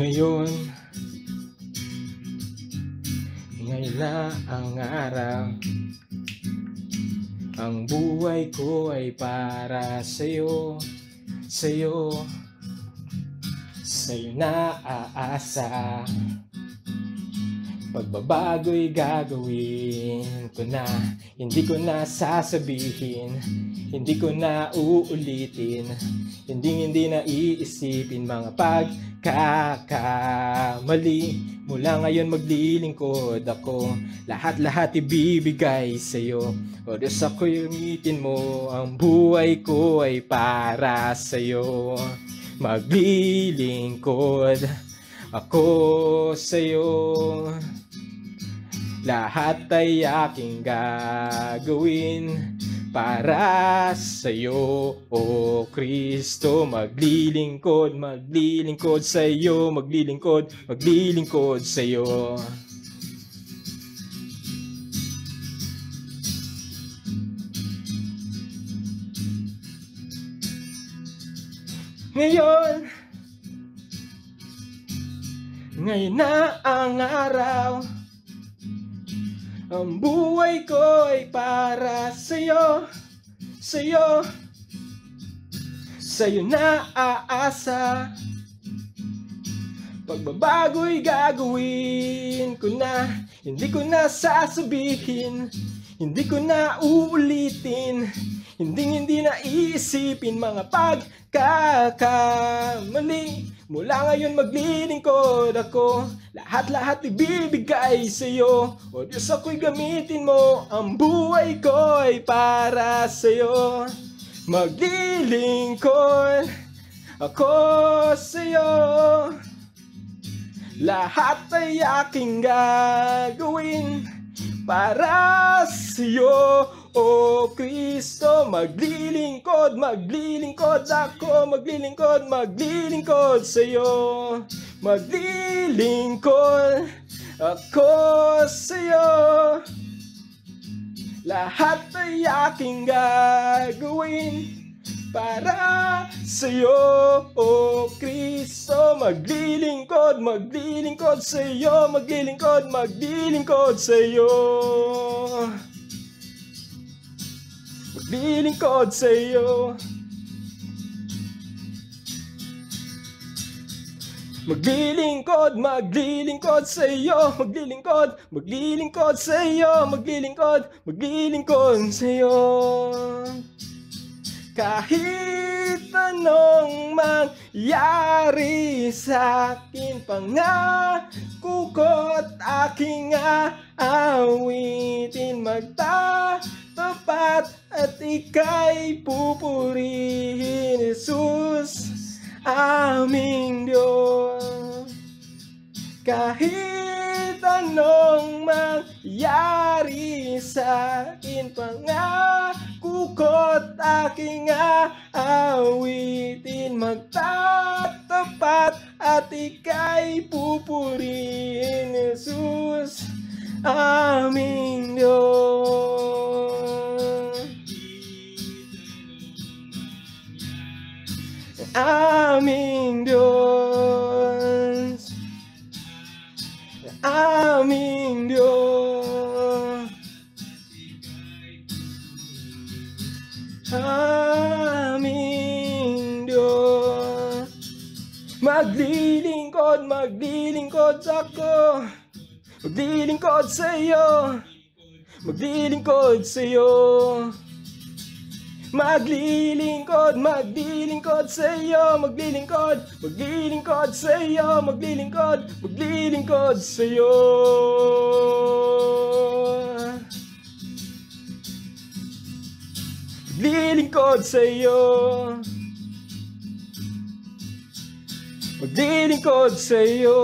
Ngayon, ngayon na ang araw. Ang buhay ko ay para sa'yo, sa'yo, sa'yo na aasa. Pagbabago'y gagawin ko na, hindi ko na sasabihin, hindi ko na uulitin, hindi na iisipin mga pagkakamali. Mula ngayon maglilingkod ako, lahat ibibigay sa'yo. O Diyos, ako'y umitin mo, ang buhay ko ay para sa'yo. Maglilingkod ako sa'yo, lahat ay aking gagawin para sa'yo, O Kristo. Maglilingkod sa'yo, maglilingkod sa'yo. Ngayon na ang araw. Ang buhay ko ay para sa'yo, sa'yo, sa'yo na aasa. Pagbabago'y gagawin ko na, hindi ko na sasabihin, hindi ko na uulitin, hindi na iisipin mga pagkakamali. Mula ngayon maglilingkod ako, lahat ibibigay sa'yo. O Diyos, ako'y gamitin mo, ang buhay ko ay para sa'yo. Maglilingkod ako sa'yo, lahat ay aking gagawin para sa'yo, O Kristo. Maglilingkod ako, maglilingkod sa'yo. Maglilingkod ako sa'yo, lahat ay aking gagawin para sa'yo, O Kristo. Maglilingkod sa'yo, maglilingkod sa'yo. Maglilingkod sa'yo, maglilingkod sa'yo, maglilingkod sa'yo. Kahit anong mangyari sa'kin, pangako ko't aking aawitin. Magtatapat at ika'y pupurihin, Jesus, aming Diyos. Kahit anong mangyari sa'kin, pangako ko't aking aawitin. Magtatapat at ika'y pupurihin, Jesus, aming Diyos. Aming Diyos, aming Diyos, aming Diyos. Maglilingkod ako, maglilingkod sa'yo, maglilingkod sa'yo. Maglilingkod sa'yo, maglilingkod sa'yo, maglilingkod sa'yo. Maglilingkod sa'yo, maglilingkod sa'yo.